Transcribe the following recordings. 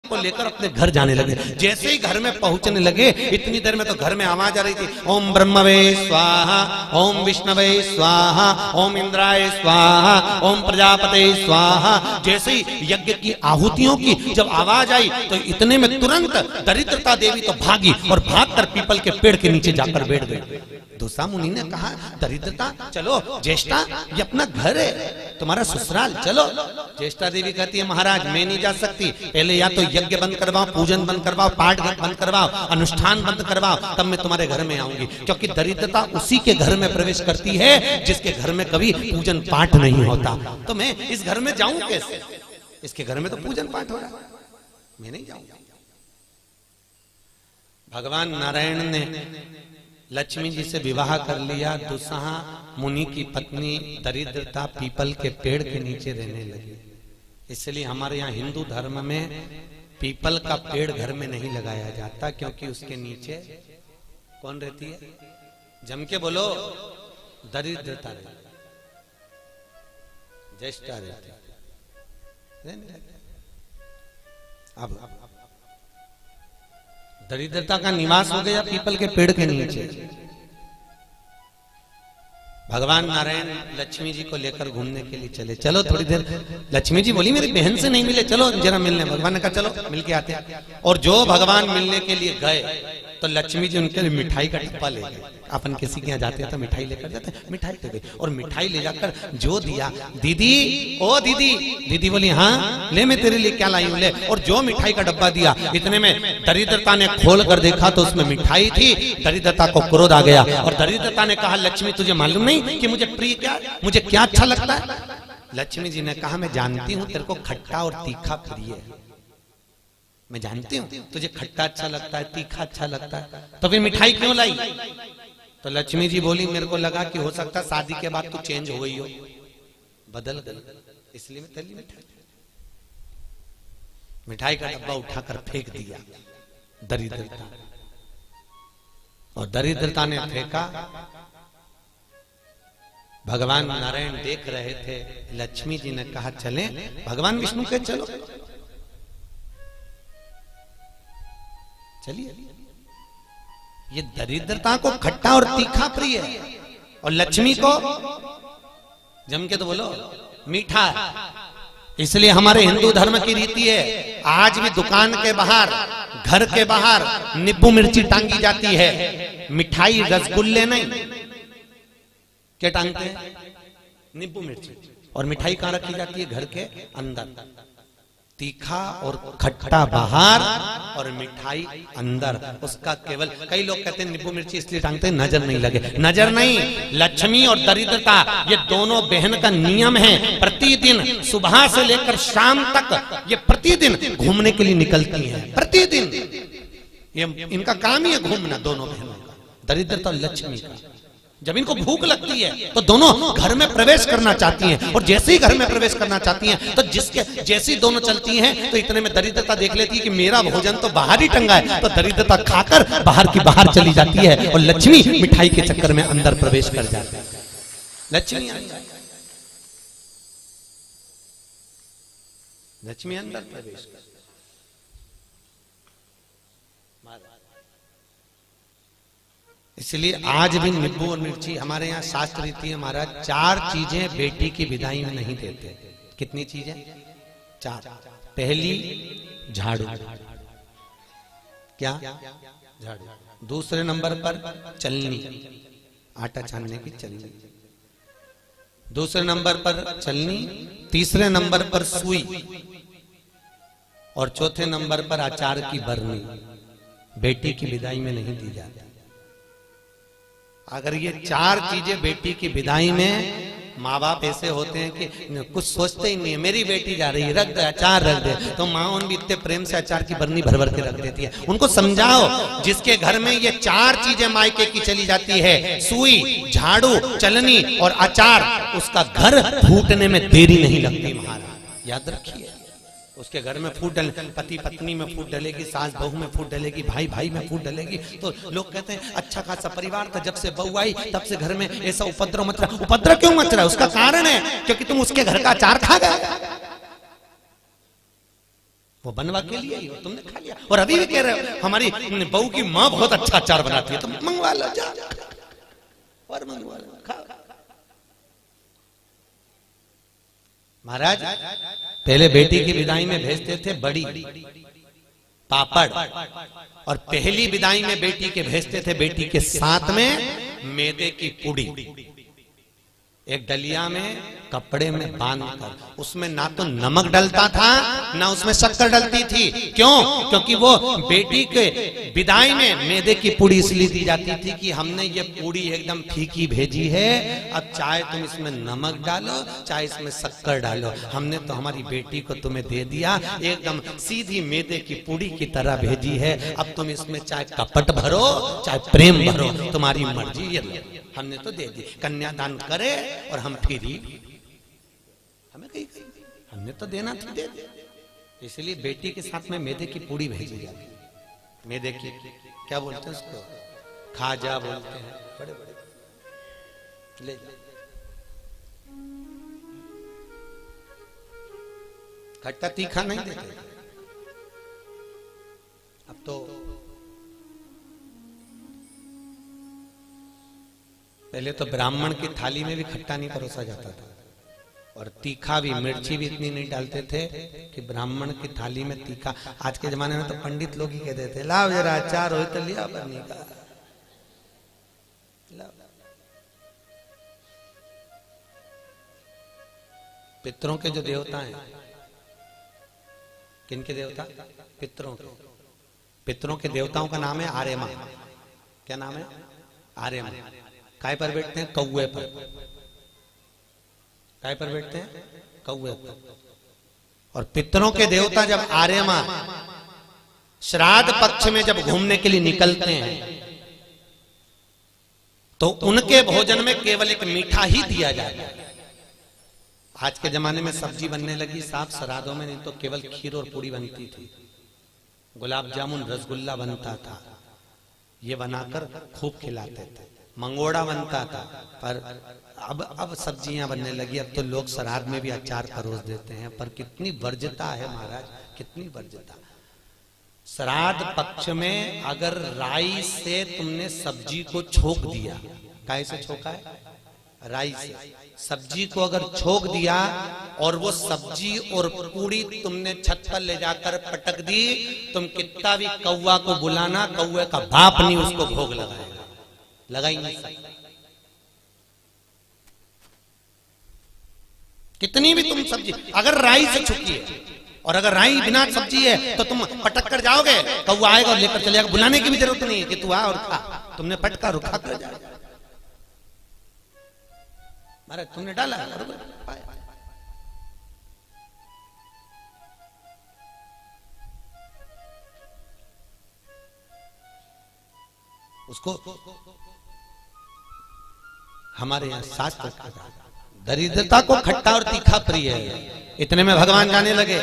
को लेकर अपने घर जाने लगे। जैसे ही घर में पहुंचने लगे इतनी देर में तो घर में आवाज आ रही थी, ओम ब्रह्मवे स्वाहा, ओम विष्णवे स्वाहा, ओम इंद्राय स्वाहा, ओम प्रजापते स्वाहा। जैसे ही यज्ञ की आहुतियों की जब आवाज आई तो इतने में तुरंत दरिद्रता देवी तो भागी और भागकर पीपल के पेड़ के नीचे जाकर बैठ गई। दूसरा मुनि ने कहा, दरिद्रता चलो, ज्येष्ठा ये अपना घर है, तुम्हारा ससुराल, चलो। ज्येष्ठा देवी कहती है, महाराज मैं नहीं जा सकती, पहले या तो यज्ञ बंद करवाओ, पूजन बंद करवाओ, पाठ बंद करवाओ, अनुष्ठान बंद करवाओ, तब मैं तुम्हारे घर में आऊंगी। क्योंकि दरिद्रता उसी के घर में प्रवेश करती है जिसके घर में कभी पूजन पाठ नहीं होता। तो मैं इस घर में जाऊं कैसे? इसके घर में तो पूजन पाठ हो रहा है, मैं नहीं जाऊंगा। भगवान नारायण ने लक्ष्मी जी से विवाह कर लिया। दुस्साहा मुनि की पत्नी दरिद्रता पीपल के पेड़ के नीचे रहने लगी। इसलिए हमारे यहाँ हिंदू धर्म में पीपल का पेड़ घर में नहीं लगाया जाता, क्योंकि उसके नीचे कौन रहती है? जम के बोलो, दरिद्रता रहती, ज्येष्ठा रहती। अब दरिद्रता का निवास हो गया पीपल के पेड़ के नीचे। भगवान नारायण लक्ष्मी जी को लेकर घूमने के लिए चले। चलो थोड़ी देर, लक्ष्मी जी बोली मेरी बहन से नहीं मिले, चलो जरा मिलने। भगवान ने कहा चलो मिलके आते हैं। और जो भगवान मिलने के लिए गए तो लक्ष्मी जी उनके लिए मिठाई का डब्बा ले गए। अपन किसी के यहाँ जाते हैं तो मिठाई लेकर जाते हैं, मिठाई ले गई और मिठाई ले जाकर जो दिया, दीदी ओ दीदी, दीदी बोली हाँ ले, मैं तेरे लिए क्या लाई हूं, ले। और जो मिठाई का डब्बा दिया, इतने में दरिद्रता ने खोल कर देखा तो उसमें मिठाई थी। दरिद्रता को क्रोध आ गया और दरिद्रता ने कहा, लक्ष्मी तुझे मालूम नहीं कि मुझे प्रिय क्या, मुझे क्या अच्छा लगता है? लक्ष्मी जी ने कहा, मैं जानती हूँ तेरे को खट्टा और तीखा प्रिय है, मैं जानती हूँ तुझे खट्टा अच्छा लगता है, तीखा अच्छा लगता है, तो फिर मिठाई क्यों लाई? तो लक्ष्मी जी बोली, मेरे को लगा कि हो सकता है शादी के बाद तू चेंज हो गई हो, बदल गई, इसलिए मैं तेरी मिठाई। मिठाई का डब्बा उठाकर फेंक दिया दरिद्रता, और दरिद्रता ने फेंका। भगवान नारायण देख रहे थे। लक्ष्मी जी ने कहा चलें? भगवान विष्णु के चलो, चलिए। ये दरिद्रता को खट्टा और तीखा प्रिय है और लक्ष्मी को जम के तो बोलो मीठा। इसलिए हमारे हिंदू धर्म की रीति है, आज भी दुकान के बाहर, घर के बाहर नींबू मिर्ची टांगी जाती है, मिठाई रसगुल्ले नहीं। क्या टांगते हैं? नींबू मिर्ची। और मिठाई कहां रखी जाती है? घर के अंदर। तीखा और खट्टा बाहर और मिठाई अंदर। उसका केवल, कई लोग कहते हैं नींबू मिर्ची इसलिए टांगते हैं नजर नहीं लगे। नजर नहीं, लक्ष्मी और दरिद्रता ये दोनों बहन का नियम है। प्रतिदिन सुबह से लेकर शाम तक ये प्रतिदिन घूमने के लिए निकलती हैं। प्रतिदिन ये इनका काम ही है घूमना, दोनों बहनों का, दरिद्रता और लक्ष्मी का। जब इनको भूख लगती है तो दोनों घर में प्रवेश करना चाहती हैं, और जैसे ही घर में प्रवेश करना चाहती हैं तो जिसके जैसी दोनों चलती हैं तो इतने में दरिद्रता देख लेती है कि मेरा भोजन तो बाहर ही टंगा है, तो दरिद्रता खाकर बाहर की बाहर चली जाती है और लक्ष्मी मिठाई के चक्कर में अंदर प्रवेश कर जाती है। लक्ष्मी लक्ष्मी अंदर प्रवेश कर। इसलिए आज भी नींबू और मिर्ची, हमारे यहाँ शास्त्र रीति है महाराज, 4 चीजें बेटी की विदाई में नहीं देते। कितनी चीजें? 4। पहली झाड़ू, क्या? झाड़ू। दूसरे नंबर पर चलनी, आटा छानने की चलनी। दूसरे नंबर पर चलनी, तीसरे नंबर पर सुई, और चौथे नंबर पर अचार की बरनी। बेटी की विदाई में नहीं दी जाती। अगर ये 4 चीजें बेटी की विदाई में, माँ बाप ऐसे होते हैं कि कुछ सोचते ही नहीं है, मेरी बेटी जा रही है, रख दे अचार रख दे, तो माँ उन भी इतने प्रेम से अचार की बरनी भर भर के रख देती है। उनको समझाओ, जिसके घर में ये 4 चीजें मायके की चली जाती है, सुई, झाड़ू, चलनी और अचार, उसका घर फूटने में देरी नहीं लगती महाराज, याद रखिए। उसके घर में फूट डले, पति पत्नी में फूट डलेगी, सास बहू में फूट डलेगी, भाई भाई में फूट डलेगी, तो लोग कहते हैं अच्छा खासा परिवार था, जब से बहू आई तब से घर में ऐसा उपद्रव मच रहा। उपद्रव क्यों मच रहा है? उसका कारण है क्योंकि तुम उसके घर का अचार खा गए। वो बनवा के लिए ही, तुमने खा लिया। और अभी भी कह रहे हो हमारी बहू की माँ बहुत अच्छा अचार बनाती है, तो मंगवा लो, जा और मंगवा लो, खाओ। महाराज पहले बेटी की विदाई में भेजते थे बड़ी, पापड़, और पहली विदाई में बेटी के भेजते थे बेटी के साथ में मैदे की पूड़ी, एक डलिया में कपड़े में बांधकर, उसमें ना तो नमक डलता था ना उसमें शक्कर डलती थी। क्यों? क्योंकि वो बेटी के विदाई में मैदे की पूड़ी इसलिए दी जाती थी कि हमने ये पूड़ी एकदम फीकी भेजी है, अब चाहे तुम इसमें नमक डालो चाहे इसमें शक्कर डालो, हमने तो हमारी बेटी को तुम्हें दे दिया, एकदम सीधी मैदे की पूड़ी की तरह भेजी है, अब तुम इसमें चाहे कपट भरो चाहे प्रेम भरो, तुम्हारी मर्जी, ये लो, हमने तो दे दी। कन्यादान करे और हम फिरी, हमें कहीं हमने तो देना था, दे दे। इसलिए बेटी के साथ में मैदे की पूड़ी भेजी जाती। मैदे की क्या बोलते हैं उसको, खाजा बोलते हैं, बड़े बड़े ले, खट्टा तीखा नहीं देते। अब तो पहले तो ब्राह्मण की थाली में भी खट्टा नहीं परोसा जाता था, और तीखा भी, मिर्ची भी इतनी नहीं डालते थे कि ब्राह्मण की थाली में तीखा। आज के जमाने में तो पंडित लोग ही कहते थे लाओ जरा अचार हो तो लिया बनी का, पितरों के जो देवता हैं, किनके देवता? पितरों के। पितरों के देवताओं का नाम है आर्यमा। क्या नाम है? आर्यमा। काय पर बैठते हैं? कौवे पर। काय पर बैठते हैं? कौवे पर। और पितरों के देवता जब आर्यमा श्राद्ध पक्ष में जब घूमने के लिए निकलते हैं तो उनके भोजन में केवल एक मीठा ही दिया जाता है। आज के जमाने में सब्जी बनने लगी साफ श्राद्धों में, नहीं तो केवल खीर और पूड़ी बनती थी, गुलाब जामुन रसगुल्ला बनता था, ये बनाकर खूब खिलाते थे, मंगोड़ा बनता था। पर अब सब्जियां बनने लगी, अब तो लोग श्राद्ध में भी अचार परोस देते हैं। पर कितनी वर्ज्यता है महाराज, कितनी वर्ज्यता। श्राद्ध पक्ष में अगर राई से तुमने सब्जी को छोक दिया, काहे से छोका है? राई से। सब्जी को अगर छोक दिया और वो सब्जी और पूड़ी तुमने छत पर ले जाकर पटक दी, तुम कितना भी कौवा को बुलाना, कौवे का बाप नहीं उसको भोग लगाएगा, लगा ही नहीं सकता। कितनी भी तुम सब्जी अगर राई से छुकी है, और अगर राई बिना सब्जी है तो तुम पटक कर जाओगे, कौवा आएगा और लेकर चलेगा, बुलाने की भी जरूरत नहीं है कि तू आ और खा, तुमने पटका रुखा कर जाएगा। महाराज तुमने डाला उसको। हमारे यहाँ शास्त्र दरिद्रता को खट्टा और तीखा प्रिय है। इतने में भगवान जाने लगे।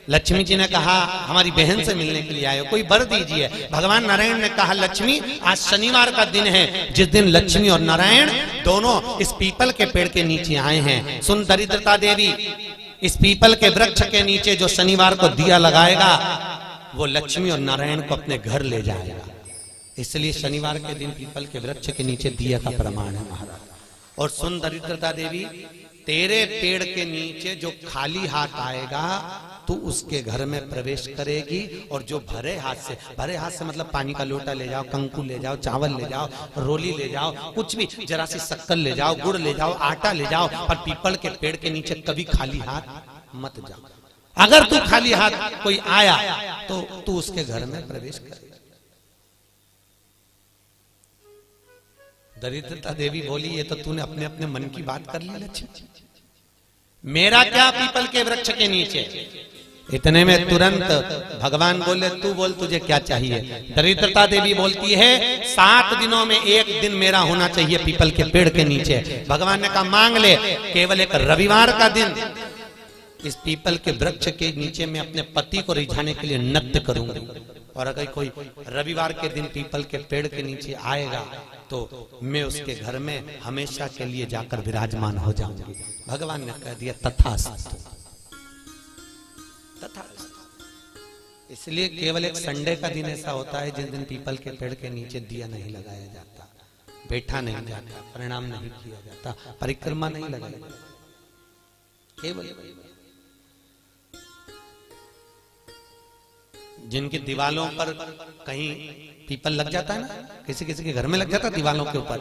लक्ष्मी जी ने कहा हमारी बहन से मिलने के लिए आए हो, कोई वर दीजिए। भगवान नारायण ने कहा लक्ष्मी आज शनिवार का दिन है, जिस दिन लक्ष्मी और नारायण दोनों इस पीपल के पेड़ के नीचे आए हैं। सुन दरिद्रता देवी, इस पीपल के वृक्ष के नीचे जो शनिवार को दिया लगाएगा वो लक्ष्मी और नारायण को अपने घर ले जाएगा। इसलिए शनिवार के दिन पीपल के वृक्ष के नीचे दिया का प्रमाण है महाराज। और सुन दरिद्रता देवी, तेरे पेड़ के नीचे जो खाली हाथ आएगा तू उसके घर में प्रवेश करेगी, और जो भरे हाथ से मतलब पानी का लोटा ले जाओ, कंकु ले जाओ, चावल ले जाओ, रोली ले जाओ, कुछ भी, जरा सी शक्कर ले जाओ, गुड़ ले जाओ, आटा ले जाओ, पर पीपल के पेड़ के नीचे कभी खाली हाथ मत जाओ। अगर तू खाली हाथ कोई आया तो तू उसके घर में प्रवेश कर। दरिद्रता देवी बोली ये तो तूने अपने अपने मन की बात कर ली लक्ष्मी, मेरा क्या पीपल के वृक्ष के नीचे। इतने में तुरंत भगवान बोले तू बोल तुझे क्या चाहिए। दरिद्रता देवी बोलती है 7 दिनों में एक दिन मेरा होना चाहिए पीपल के पेड़ के नीचे। भगवान ने कहा मांग ले, केवल एक रविवार का दिन इस पीपल के वृक्ष के नीचे मैं अपने पति को रिझाने के लिए नृत्य करूंगी, और अगर कोई रविवार के दिन पीपल के पेड़ के नीचे आएगा तो मैं उसके घर में हमेशा के लिए जाकर विराजमान हो जाऊंगी। भगवान ने कह दिया तथास्तु, तथास्तु। इसलिए केवल एक संडे का दिन ऐसा होता है जिस दिन पीपल के पेड़ के नीचे दिया नहीं लगाया जाता, बैठा नहीं जाता, प्रणाम नहीं किया जाता, परिक्रमा नहीं लगाई जाती। केवल जिनकी दीवालों पर कहीं पीपल लग जाता है ना, किसी किसी के घर में लग जाता है दीवालों के ऊपर,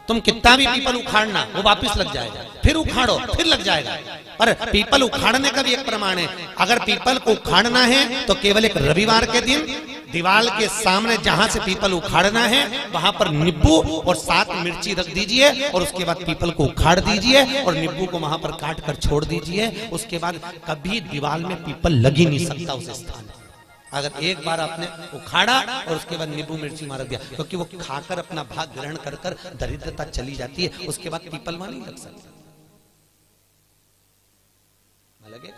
तुम कितना भी पीपल उखाड़ना वो वापस लग जाएगा, फिर उखाड़ो फिर लग जाएगा। पर पीपल उखाड़ने का भी एक प्रमाण है, अगर पीपल को उखाड़ना है तो केवल एक रविवार के दिन दीवाल के सामने जहां से पीपल उखाड़ना है वहां पर नींबू और 7 मिर्ची रख दीजिए और उसके बाद पीपल को उखाड़ दीजिए और नींबू को वहां पर काट कर छोड़ दीजिए। उसके बाद कभी दीवाल में पीपल लग ही नहीं सकता उस स्थान। अगर एक बार आपने उखाड़ा और उसके बाद नींबू मिर्ची मार दिया, क्योंकि वो खाकर अपना भाग ग्रहण कर कर दरिद्रता चली जाती है, उसके बाद पीपल वहां नहीं लग सकती। लगे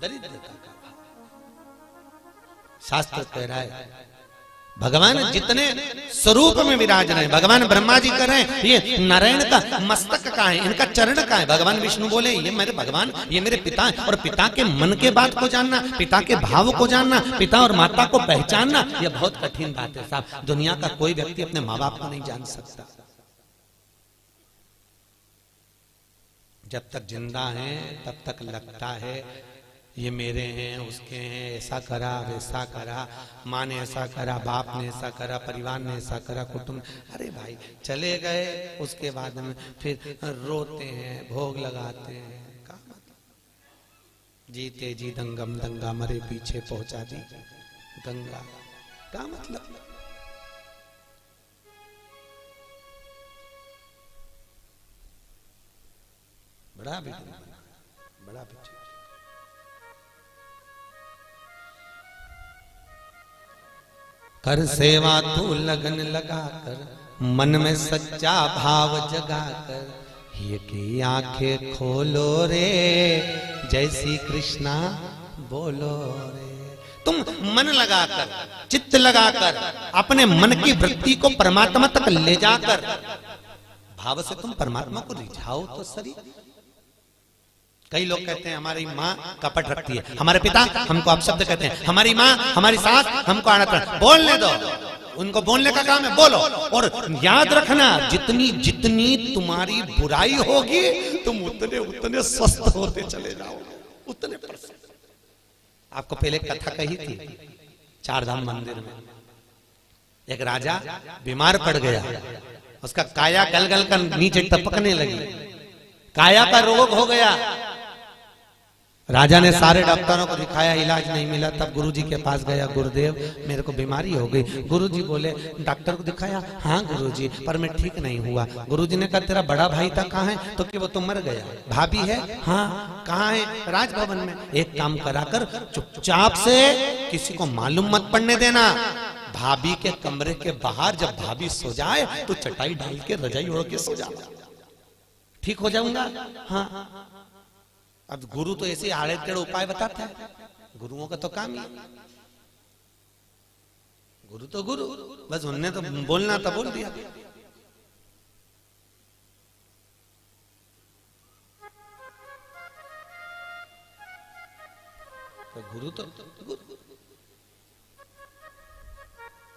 दरिद्रता का शास्त्र कह रहा है भगवान जितने स्वरूप में विराज रहे हैं, भगवान ब्रह्मा जी कर रहे हैं, ये नारायण का मस्तक का है, इनका चरण का है। भगवान विष्णु बोले ये मेरे भगवान, ये मेरे पिता है। और पिता के मन के बात को जानना, पिता के भाव को जानना, पिता और माता को पहचानना, यह बहुत कठिन बात है साहब। दुनिया का कोई व्यक्ति अपने माँ बाप को नहीं जान सकता। जब तक जिंदा है तब तक लगता है ये मेरे हैं, उसके हैं, ऐसा करा वैसा करा, माँ ने ऐसा करा, बाप ने ऐसा करा, परिवार ने ऐसा करा, कुटुंब। अरे भाई चले गए, उसके बाद में फिर रोते हैं, भोग लगाते हैं। क्या मतलब? जीते जी दंगम दंगा, मरे पीछे पहुंचा दी गंगा। क्या मतलब? बड़ा बड़ा पीछे। कर सेवा तू लगन लगा कर, मन में सच्चा भाव जगा कर, ये की आंखें खोलो रे, जय श्री कृष्णा बोलो रे। तुम मन लगाकर, चित्त लगाकर, अपने मन की वृत्ति को परमात्मा तक ले जाकर भाव से तुम परमात्मा को रिझाओ तो सही। कई लोग कहते हैं हमारी माँ कपट रखती है, हमारे पिता हमको अपशब्द कहते हैं, हमारी माँ हमारी सास हमको आनत। बोलने दो, उनको बोलने का काम है, बोलो। और याद रखना जितनी जितनी तुम्हारी बुराई होगी तुम उतने उतने स्वस्थ होते चले जाओगे, उतने परसेंट। आपको पहले कथा कही थी चारधाम मंदिर में, एक राजा बीमार पड़ गया, उसका काया गल गल कर नीचे टपकने लगी, काया का रोग हो गया। राजा ने सारे डॉक्टरों को दिखाया, इलाज नहीं मिला। तब गुरुजी के पास गया, गुरुदेव मेरे को बीमारी हो गई। गुरुजी बोले डॉक्टर को दिखाया? हाँ गुरुजी, पर मैं ठीक नहीं हुआ। गुरुजी ने कहा तेरा बड़ा भाई था कहाँ है? तो कि वो तो मर गया। भाभी है? हाँ। कहाँ है? राजभवन में। एक काम करा कर चुपचाप से किसी को मालूम मत पड़ने देना, भाभी के कमरे के बाहर जब भाभी सो जाए तो चटाई डाल के रजाई ओढ़ के सो जा, ठीक हो जाऊंगा। हाँ। अब गुरु तो ऐसे आड़े टेढ़े उपाय बताता है, गुरुओं का तो काम ही। गुरु तो गुरु, बस उनने तो बोलना था बोल दिया। तो गुरु तो गुरु।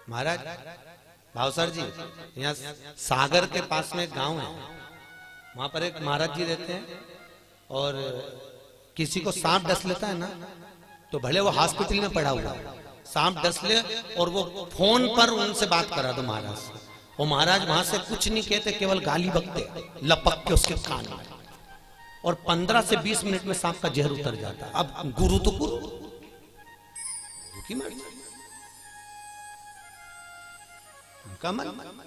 महाराज भावसर जी, यहाँ सागर के पास में एक गांव है, वहां पर एक महाराज जी रहते हैं। और किसी को सांप डस लेता है ना, तो भले वो हॉस्पिटल में पड़ा हुआ, सांप डस ले और वो फोन पर उनसे बात करा दो महाराज से, वो महाराज वहां से कुछ नहीं कहते, केवल गाली बकते लपक के उसके कान में, और 15 से 20 मिनट में सांप का जहर उतर जाता। अब गुरु तो गुरु की मर्जी, उनका मन।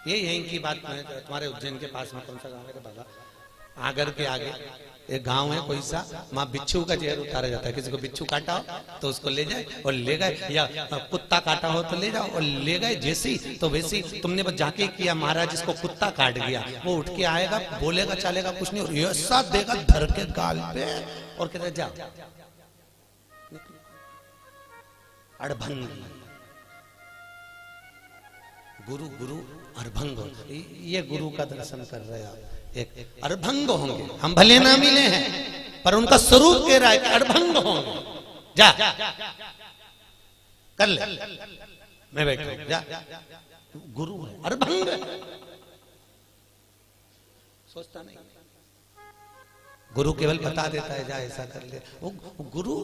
ये यहीं की बात है। तुम्हारे उज्जैन के पास में कौन सा गांव है बाबा? आगर के आगे एक गांव है कोई सा, वहां बिच्छू का जहर उतारा जाता है। किसी को बिच्छू काटा हो तो उसको ले जाए और ले गए, या कुत्ता काटा हो तो ले जाओ और ले गए। जैसी तो वैसी तुमने बस जाके किया, महाराज इसको कुत्ता काट गया, वो उठ के आएगा, बोलेगा चलेगा कुछ नहीं, और ऐसा देगा धर के गाल पे और कहते जा अड़भंगी। गुरु गुरु अड़भंग, ये गुरु का दर्शन कर रहे आप, एक अड़भंग होंगे। हम भले ना मिले हैं पर उनका स्वरूप कह रहा है कि अड़भंग होंगे। जा कर ले, मैं बैठा जा, गुरु है अड़भंग सोचता नहीं। गुरु केवल बता देता है जा ऐसा कर ले। वो गुरु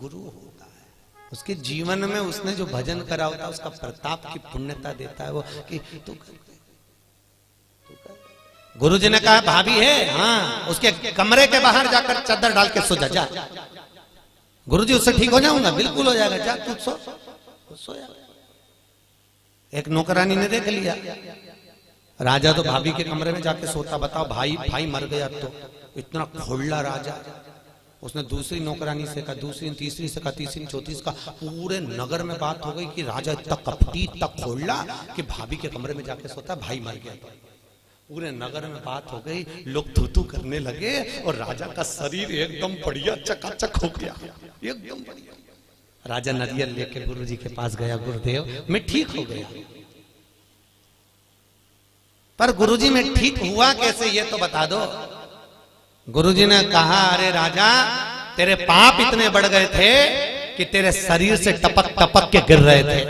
गुरु होता है, उसके जीवन में उसने जो भजन करा होता है उसका प्रताप की पुण्यता देता है वो कि तू कर। गुरु जी ने कहा भाभी है, हाँ उसके कमरे के बाहर जाकर चादर डाल के सो जा। गुरु जी उससे ठीक हो जाऊंगा, बिल्कुल हो जाएगा, जा तू सोया। एक नौकरानी ने देख लिया, राजा तो भाभी के कमरे में जाके सोता। बताओ भाई मर गया तो इतना खोला राजा। उसने दूसरी नौकरानी से कहा, दूसरी तीसरी से कहा, तीसरी चौथी से कहा। पूरे नगर में बात हो गई कि राजा इतना कपटी इतना खोला कि भाभी के कमरे में जाके सोता, भाई मर गया। पूरे नगर में बात हो गई, लोग थू करने लगे और राजा का शरीर एकदम बढ़िया चकाचक हो गया, एकदम बढ़िया। राजा नरियल लेके गुरु जी के पास गया, गुरुदेव मैं ठीक हो गया। पर गुरुजी में ठीक हुआ कैसे ये तो बता दो। गुरुजी ने कहा अरे राजा तेरे पाप इतने बढ़ गए थे कि तेरे शरीर से टपक टपक के गिर रहे थे।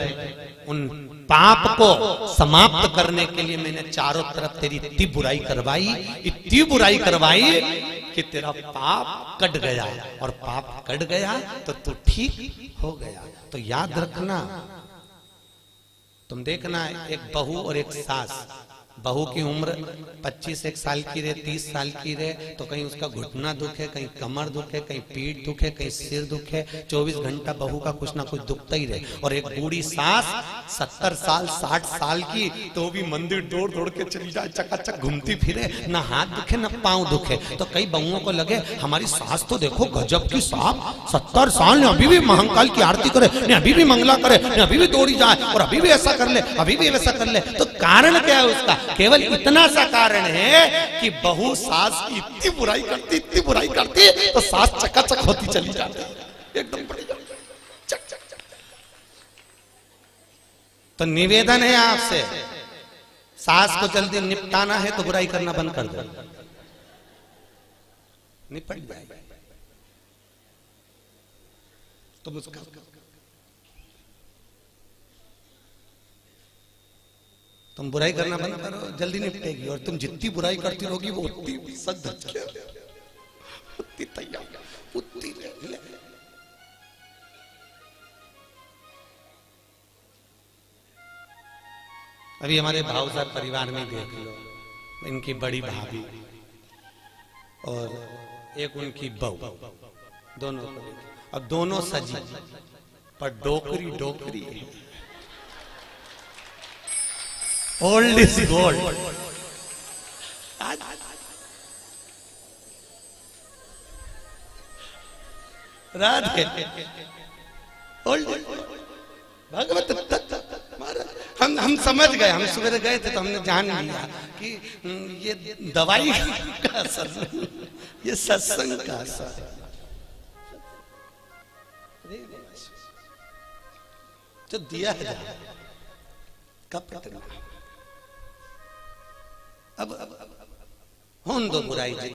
उन पाप को समाप्त करने के लिए मैंने चारों तरफ तेरी इतनी बुराई करवाई कि तेरा पाप कट गया, और पाप कट गया तो तू ठीक हो गया। तो याद रखना, तुम देखना एक बहू और एक सास, बहू की उम्र 25 साल की रहे, 30 साल की रहे तो कहीं उसका घुटना दुखे, कहीं कमर दुखे, कहीं पीठ दुखे, कहीं सिर दुखे, 24 घंटा बहू का कुछ ना कुछ दुखता ही रहे। और एक बूढ़ी सास 70 साल 60 साल की तो भी मंदिर दौड़ दौड़ के चली जाए, चकाचक घूमती फिरे, ना हाथ दुखे ना पांव दुखे। तो कई बहुओं को लगे हमारी सास तो देखो गजब की सास, 70 साल ने अभी भी महाकाल की आरती करे, ने अभी भी मंगला करे, ने अभी भी दौड़ी जाए और अभी भी ऐसा कर ले, अभी भी वैसा कर ले। तो कारण क्या है उसका? केवल इतना सा कारण है कि बहू सास की इतनी बुराई करती तो सास चकाचक होती चली जाती एकदम बढ़िया। चक चक चक। तो निवेदन है आपसे, सास को जल्दी निपटाना है तो बुराई करना बंद कर दो, निपट जाएगा। तुम उसका तुम बुराई करना बंद करो, जल्दी निपटेगी। और तुम जितनी बुराई करती रहोगी वो उतनी सद उतनी तैयार उतनी। अभी हमारे भावसा परिवार में देख लो, इनकी बड़ी भाभी और एक उनकी बहू, दोनों को अब दोनों सजी पर डोकरी old is gold. Radhe old Bhagwat हम समझ गए, हम सुबह गए थे तो हमने जान लिया कि ये दवाई का असर, ये सत्संग का असर। जो दिया है कब अब होन दो बुराई।